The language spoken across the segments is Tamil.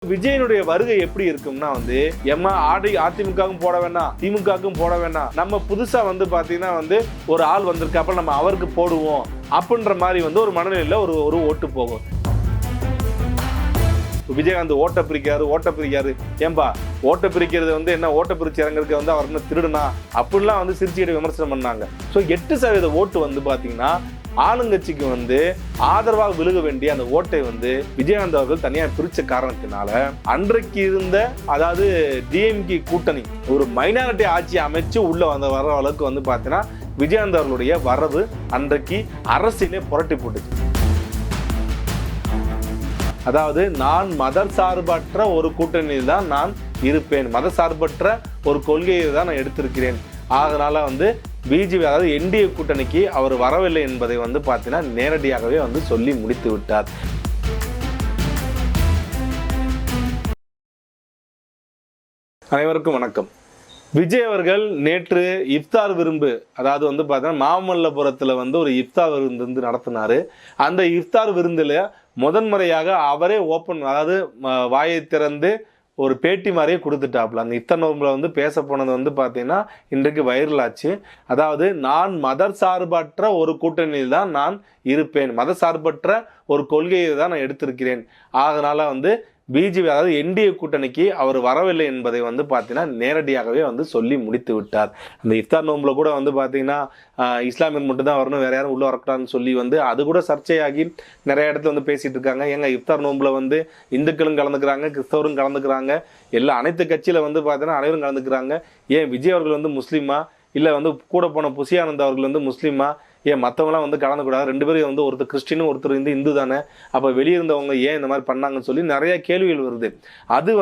விஜயனுடைய வருகை எப்படி இருக்கும்னா எம்மா அதிமுகவும் போட வேண்டாம், திமுகவும் போட வேண்டாம், நம்ம புதுசா பாத்தீங்கன்னா ஒரு ஆள் வந்திருக்காப்ப நம்ம அவருக்கு போடுவோம் அப்படின்ற மாதிரி ஒரு மனநிலையில ஒரு ஓட்டு போகும். விஜயகாந்த் ஓட்ட பிரிக்காரு ஏன்பா ஓட்ட பிரிக்கிறது என்ன ஓட்ட பிரிச்சு இறங்குறதுக்கு அவர் என்ன திருடுனா அப்படிலாம் சிரிச்சுக்கிட்டு விமர்சனம் பண்ணாங்க. ஸோ 8% ஓட்டு பாத்தீங்கன்னா ஆளுங்கட்சிக்கு ஆதரவாக விழுக வேண்டிய அந்த ஓட்டை விஜயகாந்த் அவர்கள் தனியாக பிரிச்ச காரணத்தினால அன்றைக்கு இருந்த அதாவது டிஎம்கே கூட்டணி ஒரு மைனாரிட்டி ஆட்சி அமைச்சு உள்ள வர அளவுக்கு பாத்தீங்கன்னா விஜயகாந்த் அவர்களுடைய வரவு அன்றைக்கு அரசியலே புரட்டி போட்டுச்சு. அதாவது நான் மதசார்பற்ற ஒரு கூட்டணியில் தான் நான் இருப்பேன், மதசார்பற்ற ஒரு கொள்கையை தான் நான் எடுத்திருக்கிறேன், அதனால பிஜேபி அதாவது என்டிஏ கூட்டணிக்கு அவர் வரவில்லை என்பதை பார்த்தீங்கன்னா நேரடியாகவே சொல்லி முடித்து விட்டார். அனைவருக்கும் வணக்கம். விஜய் அவர்கள் நேற்று இஃப்தார் விருந்து அதாவது பார்த்தீங்கன்னா மாமல்லபுரத்தில் ஒரு இஃப்தார் விருந்து நடத்தினாரு. அந்த இஃப்தார் விருந்தில் முதன்முறையாக அவரே ஓப்பன் அதாவது வாயை திறந்து ஒரு பேட்டி மாதிரியே கொடுத்துட்டாப்புல. அந்த இஃப்தார் நோம்பில் பேச போனது பார்த்தீங்கன்னா இன்றைக்கு வைரல் ஆச்சு. அதாவது நான் மதசார்பற்ற ஒரு கூட்டணியில் தான் நான் இருப்பேன், மதசார்பற்ற ஒரு கொள்கையை தான் நான் எடுத்திருக்கிறேன், அதனால பிஜேபி அதாவது என்டிஏ கூட்டணிக்கு அவர் வரவில்லை என்பதை பார்த்தீங்கன்னா நேரடியாகவே சொல்லி முடித்து விட்டார். அந்த இஃப்தார் நோம்பில் கூட பார்த்தீங்கன்னா இஸ்லாமியர் மட்டும் தான் வரணும், வேற யாரும் உள்ள வரக்கூடாதுன்னு சொல்லி அது கூட சர்ச்சையாகி நிறைய இடத்துல பேசிட்டு இருக்காங்க. ஏங்க இஃப்தார் நோம்பில் இந்துக்களும் கலந்துக்கிறாங்க, கிறிஸ்தவரும் கலந்துக்கிறாங்க, எல்லா அனைத்து கட்சியில் பார்த்தீங்கன்னா அனைவரும் கலந்துக்கிறாங்க. ஏன் விஜய் அவர்கள் முஸ்லீமா இல்லை கூட போன புசியானந்த் அவர்கள் முஸ்லீமா, ஏன் மற்றவங்களாம் கலந்துக்கூடாது, ரெண்டு பேரும் ஒருத்தர் கிறிஸ்டினும் ஒருத்தர் இந்து தானே, அப்போ வெளியிருந்தவங்க ஏன் இந்த மாதிரி பண்ணாங்கன்னு சொல்லி நிறைய கேள்விகள் வருது. அது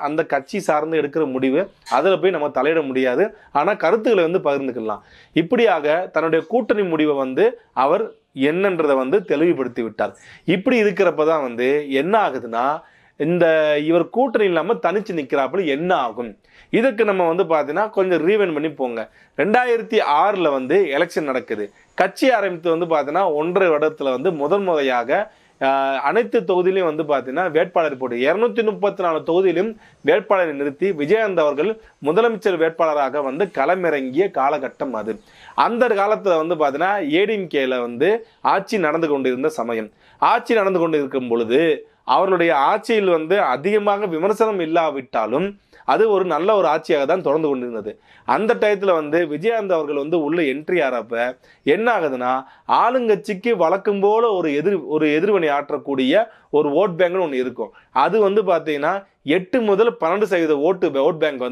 அந்த கட்சி சார்ந்து எடுக்கிற முடிவு, அதில் போய் நம்ம தலையிட முடியாது, ஆனால் கருத்துக்களை பகிர்ந்துக்கலாம். இப்படியாக தன்னுடைய கூட்டணி முடிவை அவர் என்னன்றதை தெளிவுபடுத்தி விட்டார். இப்படி இருக்கிறப்ப தான் என்ன ஆகுதுன்னா இவர் கூட்டணி இல்லாமல் தனிச்சு நிற்கிறாப்புல என்ன ஆகும். இதுக்கு நம்ம பார்த்தீங்கன்னா கொஞ்சம் ரீவைண்ட் பண்ணி போங்க. 2006 எலெக்ஷன் நடக்குது. கட்சி ஆரம்பித்து பார்த்தீங்கன்னா 1.5 வருடத்துல முதல் முறையாக அனைத்து தொகுதியிலையும் பார்த்தீங்கன்னா வேட்பாளர் போட்டு 234 தொகுதியிலும் வேட்பாளரை நிறுத்தி விஜயகாந்த் அவர்கள் முதலமைச்சர் வேட்பாளராக களமிறங்கிய காலகட்டம் அது. அந்த காலத்தில் பார்த்தீங்கன்னா ஏடிஎம்கேல ஆட்சி நடந்து கொண்டிருந்த சமயம். ஆட்சி நடந்து கொண்டு இருக்கும் பொழுது அவர்களுடைய ஆட்சியில் அதிகமாக விமர்சனம் இல்லாவிட்டாலும் அது ஒரு நல்ல ஒரு ஆட்சியாக தான் தொடர்ந்து கொண்டிருந்தது. அந்த டயத்தில் விஜயகாந்த் அவர்கள் உள்ள என்ட்ரி ஆகிறப்ப என்ன ஆகுதுன்னா ஆளுங்கட்சிக்கு வழக்கம் போல ஒரு எதிர்வினை ஆற்றக்கூடிய ஒரு ஓட் பேங்க்னு ஒன்று இருக்கும். அது பார்த்தீங்கன்னா 8 முதல் 12% ஓட் பேங்க்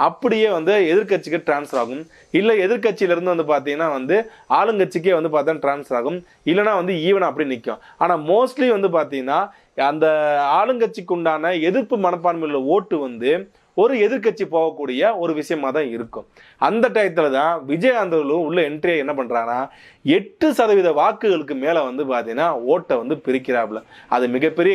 அப்படியே எதிர்கட்சிக்கு டிரான்ஸ்ஃபர் ஆகும். இல்லை எதிர்கட்சியிலிருந்து பார்த்தீங்கன்னா ஆளுங்கட்சிக்கே பார்த்தா டிரான்ஸ்ஃபர் ஆகும். இல்லைனா ஈவனா அப்படி நிற்கும். ஆனால் மோஸ்ட்லி பார்த்தீங்கன்னா அந்த ஆளுங்கட்சிக்கு உண்டான எதிர்ப்பு மனப்பான்மையுள்ள ஓட்டு ஒரு எதிர்கட்சி போகக்கூடிய ஒரு விஷயமா தான் இருக்கும். அந்த டயத்துல தான் விஜயகாந்த் உள்ள என்ட்ரியை என்ன பண்றாங்கன்னா 8% வாக்குகளுக்கு மேல பார்த்தீங்கன்னா ஓட்டை பிரிக்கிறாப்புல. அது மிகப்பெரிய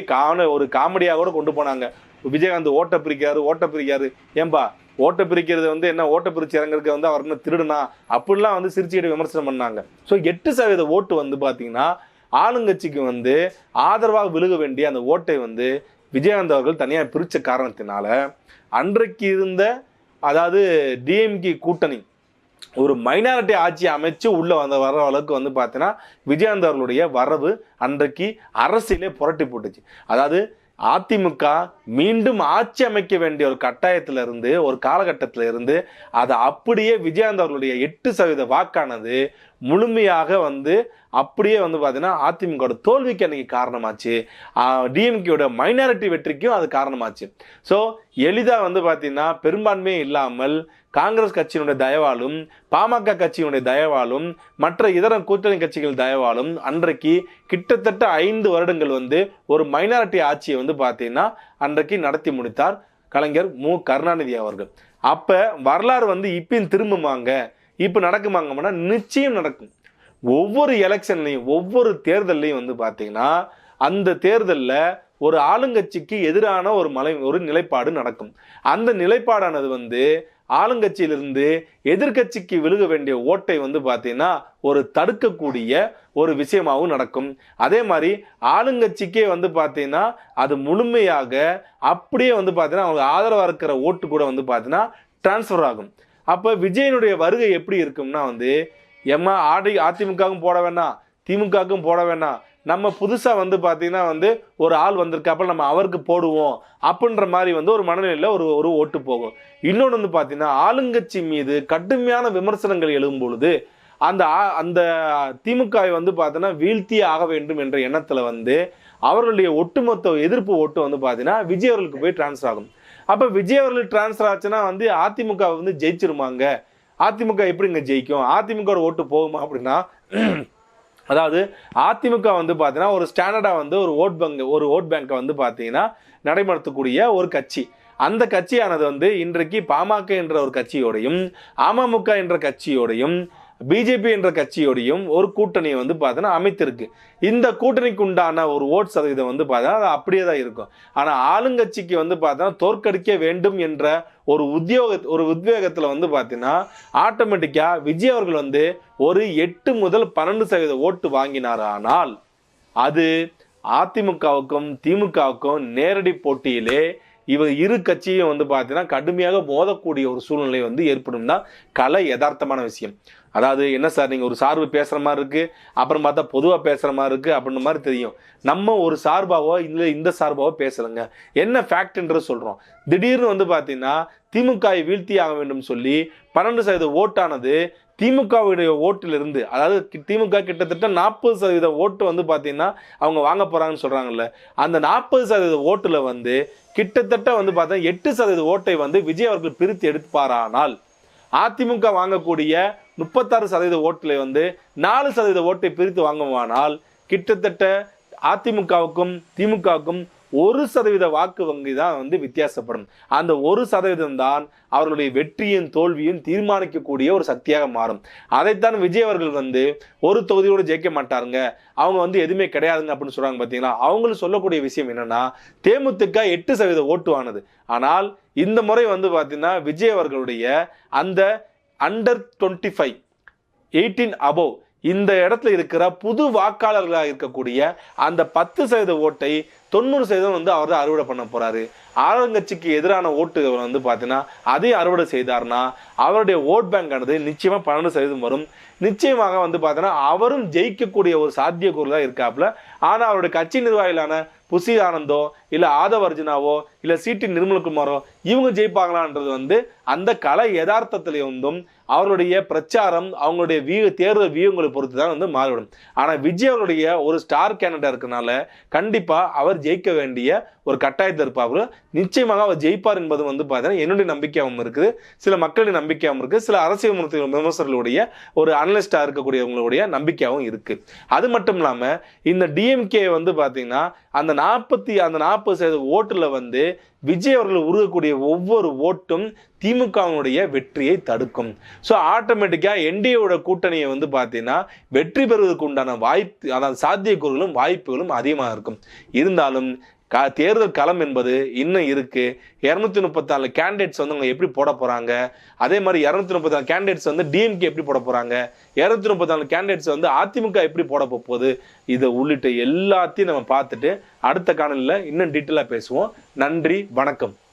ஒரு காமெடியாக கூட கொண்டு போனாங்க. விஜயகாந்த் ஓட்ட பிரிக்காரு ஏன்பா ஓட்ட பிரிக்கிறது என்ன ஓட்ட பிரிச்சு இறங்குறதுக்கு அவர் என்ன திருடுனா அப்படிலாம் சிரிச்சுக்கிட்டு விமர்சனம் பண்ணாங்க. ஸோ 8% ஓட்டு பார்த்தீங்கன்னா ஆளுங்கட்சிக்கு ஆதரவாக விழுக வேண்டிய அந்த ஓட்டை விஜயகாந்த் அவர்கள் தனியாக பிரிச்ச காரணத்தினால அன்றைக்கு இருந்த அதாவது டிஎம்கே கூட்டணி ஒரு மைனாரிட்டி ஆட்சி அமைச்சு உள்ள வர அளவுக்கு பார்த்தீங்கன்னா விஜயகாந்த் அவர்களுடைய வரவு அன்றைக்கு அரசியலே புரட்டி போட்டுச்சு. அதாவது அதிமுக மீண்டும் ஆட்சி அமைக்க வேண்டிய ஒரு கட்டாயத்துல இருந்து ஒரு காலகட்டத்தில இருந்து அதை அப்படியே விஜயகாந்த் அவர்களுடைய 8% வாக்கானது முழுமையாக அப்படியே பார்த்தீங்கன்னா அதிமுக தோல்விக்கு அன்னைக்கு காரணமாச்சு. டிஎம்கேயோட மைனாரிட்டி வெற்றிக்கும் அது காரணமாச்சு. ஸோ எளிதாக பார்த்தீங்கன்னா பெரும்பான்மையே இல்லாமல் காங்கிரஸ் கட்சியினுடைய தயவாலும் பாமக கட்சியினுடைய தயவாலும் மற்ற இதர கூட்டணி கட்சிகள் தயவாலும் அன்றைக்கு கிட்டத்தட்ட 5 வருடங்கள் ஒரு மைனாரிட்டி ஆட்சியை பார்த்தீங்கன்னா அன்றைக்கு நடத்தி முடித்தார் கலைஞர் மு கருணாநிதி அவர்கள். அப்போ வரலாறு இப்பயும் திரும்புமாங்க, இப்போ நடக்குமாங்கன்னா நிச்சயம் நடக்கும். ஒவ்வொரு எலெக்ஷன்லையும் ஒவ்வொரு தேர்தல்லையும் பார்த்தீங்கன்னா அந்த தேர்தலில் ஒரு ஆளுங்கட்சிக்கு எதிரான ஒரு நிலைப்பாடு நடக்கும். அந்த நிலைப்பாடானது ஆளுங்கட்சியிலிருந்து எதிர்கட்சிக்கு விழுக வேண்டிய ஓட்டை வந்து பார்த்தீங்கன்னா ஒரு தடுக்கக்கூடிய ஒரு விஷயமாகவும் நடக்கும். அதே மாதிரி ஆளுங்கட்சிக்கே வந்து பார்த்தீங்கன்னா அது முழுமையாக அப்படியே வந்து பார்த்தீங்கன்னா அவங்க ஆதரவாக இருக்கிற ஓட்டு கூட வந்து பார்த்தீங்கன்னா டிரான்ஸ்ஃபர் ஆகும். அப்போ விஜயனுடைய வருகை எப்படி இருக்கும்னா வந்து எம்மா அதிமுகவும் போட வேணாம், திமுகவும் போட வேணாம், நம்ம புதுசாக வந்து பார்த்தீங்கன்னா வந்து ஒரு ஆள் வந்திருக்காப்ப நம்ம அவருக்கு போடுவோம் அப்படின்ற மாதிரி வந்து ஒரு மனநிலையில் ஒரு ஓட்டு போகும். இன்னொன்று வந்து பார்த்தீங்கன்னா ஆளுங்கட்சி மீது கடுமையான விமர்சனங்கள் எழும் பொழுது அந்த திமுகவை வந்து பார்த்தீங்கன்னா வீழ்த்தியே ஆக வேண்டும் என்ற எண்ணத்தில் வந்து அவர்களுடைய ஒட்டுமொத்த எதிர்ப்பு ஓட்டு வந்து பார்த்தீங்கன்னா விஜய் அவர்களுக்கு போய் டிரான்ஸ்ஃபர் ஆகும். அப்போ விஜய் அவர்களுக்கு டிரான்ஸ்ஃபர் ஆச்சுன்னா வந்து அதிமுக வந்து ஜெயிச்சிருமாங்க, அதிமுக எப்படிங்க ஜெயிக்கும், அதிமுக ஓட்டு போகுமா அப்படின்னா, அதாவது அதிமுக வந்து பார்த்தீங்கன்னா ஒரு ஸ்டாண்டர்டாக வந்து ஒரு ஓட் பேங்கை வந்து பார்த்தீங்கன்னா நடைமுறைத்தக்கூடிய ஒரு கட்சி. அந்த கட்சியானது வந்து இன்றைக்கு பாமக என்ற ஒரு கட்சியோடையும் அமமுக என்ற கட்சியோடையும் பிஜேபி என்ற கட்சியோடையும் ஒரு கூட்டணியை வந்து பார்த்தீங்கன்னா அமைத்திருக்கு. இந்த கூட்டணிக்கு உண்டான ஒரு ஓட் சதவீதம் வந்து பார்த்தீங்கன்னா அது அப்படியே தான் இருக்கும். ஆனால் ஆளுங்கட்சிக்கு வந்து பார்த்தீங்கன்னா தோற்கடிக்க வேண்டும் என்ற ஒரு உத்வேகத்தில் வந்து பார்த்தீங்கன்னா ஆட்டோமேட்டிக்காக விஜய் அவர்கள் வந்து ஒரு 8 முதல் 12% ஓட்டு வாங்கினார். ஆனால் அது அதிமுகவுக்கும் திமுகவுக்கும் நேரடி போட்டியிலே இரு கட்சியும் வந்து பார்த்தீங்கன்னா கடுமையாக மோதக்கூடிய ஒரு சூழ்நிலை வந்து ஏற்படும் தான் கலை யதார்த்தமான விஷயம். அதாவது என்ன சார் நீங்கள் ஒரு சார்பு பேசுகிற மாதிரி இருக்குது, அப்புறம் பார்த்தா பொதுவாக பேசுகிற மாதிரி இருக்குது அப்படின்ற மாதிரி தெரியும். நம்ம ஒரு சார்பாவோ இல்லை இந்த சார்பாவோ பேசலைங்க, என்ன ஃபேக்ட்ன்றது சொல்கிறோம். திடீர்னு வந்து பார்த்தீங்கன்னா திமுகவை வீழ்த்தி ஆக வேண்டும் சொல்லி 12% ஓட்டானது திமுகவுடைய ஓட்டிலிருந்து, அதாவது திமுக கிட்டத்தட்ட 40% ஓட்டு வந்து பார்த்தீங்கன்னா அவங்க வாங்க போகிறாங்கன்னு சொல்கிறாங்கல்ல, அந்த 40% ஓட்டில் வந்து கிட்டத்தட்ட வந்து பார்த்தா 8% ஓட்டை வந்து விஜய் அவர்கள் பிரித்து எடுப்பாரானால் அதிமுக வாங்கக்கூடிய 36% ஓட்டில் வந்து 4% ஓட்டை பிரித்து வாங்குவானால் கிட்டத்தட்ட அதிமுகவுக்கும் திமுகவுக்கும் 1% வாக்கு வங்கி தான் வந்து வித்தியாசப்படும். அந்த 1% தான் அவர்களுடைய வெற்றியும் தோல்வியும் தீர்மானிக்கக்கூடிய ஒரு சக்தியாக மாறும். அதைத்தான் விஜய் அவர்கள் வந்து ஒரு தொகுதியோடு ஜெயிக்க மாட்டாருங்க, அவங்க வந்து எதுவுமே கிடையாதுங்க அப்படின்னு சொல்றாங்க. பார்த்தீங்களா, அவங்களும் சொல்லக்கூடிய விஷயம் என்னன்னா தேமுதிக 8% ஓட்டு ஆனது. ஆனால் இந்த முறை வந்து பார்த்தீங்கன்னா விஜய் அவர்களுடைய அந்த அண்டர் 25 18 above இந்த இடத்துல இருக்கிற புது வாக்காளர்களாக இருக்கக்கூடிய அந்த 10% ஓட்டை 90% வந்து அவர் தான் அறுவடை பண்ண போறாரு. ஆளுங்கட்சிக்கு எதிரான ஓட்டுகள் வந்து பார்த்தீங்கன்னா அதையும் அறுவடை செய்தார்னா அவருடைய ஓட் பேங்க் ஆனது நிச்சயமா 12% வரும். நிச்சயமாக வந்து பார்த்தீங்கன்னா அவரும் ஜெயிக்கக்கூடிய ஒரு சாத்தியக்கூறு தான் இருக்காப்புல. ஆனால் அவருடைய கட்சி நிர்வாகிகளான புசி ஆனந்தோ இல்லை ஆதவ அர்ஜுனாவோ இல்லை சிடி நிர்மல்குமாரோ இவங்க ஜெயிப்பாங்களான்றது வந்து அந்த கலை யதார்த்தத்திலிருந்தும் அவருடைய பிரச்சாரம் அவங்களுடைய தேர்தல் வியூகங்களை பொறுத்து தான் வந்து மாறிவிடும். ஆனால் விஜய் அவருடைய ஒரு ஸ்டார் கேண்டிடேட் இருக்கனால கண்டிப்பாக அவர் ஜெயிக்க வேண்டிய ஒரு கட்டாயத்தை இருப்பார்கள். நிச்சயமாக அவர் ஜெயிப்பார் என்பது வந்து பார்த்தீங்கன்னா என்னுடைய நம்பிக்கையாகவும் இருக்குது, சில மக்களுடைய நம்பிக்கையாகவும் இருக்குது, சில அரசியல் விமர்சகர்களுடைய ஒரு அனலிஸ்டாக இருக்கக்கூடியவங்களுடைய நம்பிக்கையாகவும் இருக்குது. அது மட்டும் இல்லாமல் இந்த டிஎம்கே வந்து பார்த்தீங்கன்னா அந்த 40% ஓட்டுல வந்து விஜய் அவர்கள் உருகக்கூடிய ஒவ்வொரு ஓட்டும் திமுகவுடைய வெற்றியை தடுக்கும். ஸோ ஆட்டோமேட்டிக்காக என்டிஏவோட கூட்டணியை வந்து பார்த்தீங்கன்னா வெற்றி பெறுவதற்கு உண்டான வாய்ப்பு, அதாவது சாத்தியக்கூறுகளும் வாய்ப்புகளும் அதிகமாக இருக்கும். இருந்தாலும் தேர்தல் களம் என்பது இன்னும் இருக்கு. 234 கேண்டிடேட்ஸ் வந்து அவங்க எப்படி போட போறாங்க, அதே மாதிரி 234 கேண்டிடேட்ஸ் வந்து டிஎம்கே எப்படி போட போறாங்க, 234 கேண்டிடேட்ஸ் வந்து அதிமுக எப்படி போட போகுது, இதை உள்ளிட்ட எல்லாத்தையும் நம்ம பார்த்துட்டு அடுத்த காணொலியில் இன்னும் டீட்டெயிலாக பேசுவோம். நன்றி, வணக்கம்.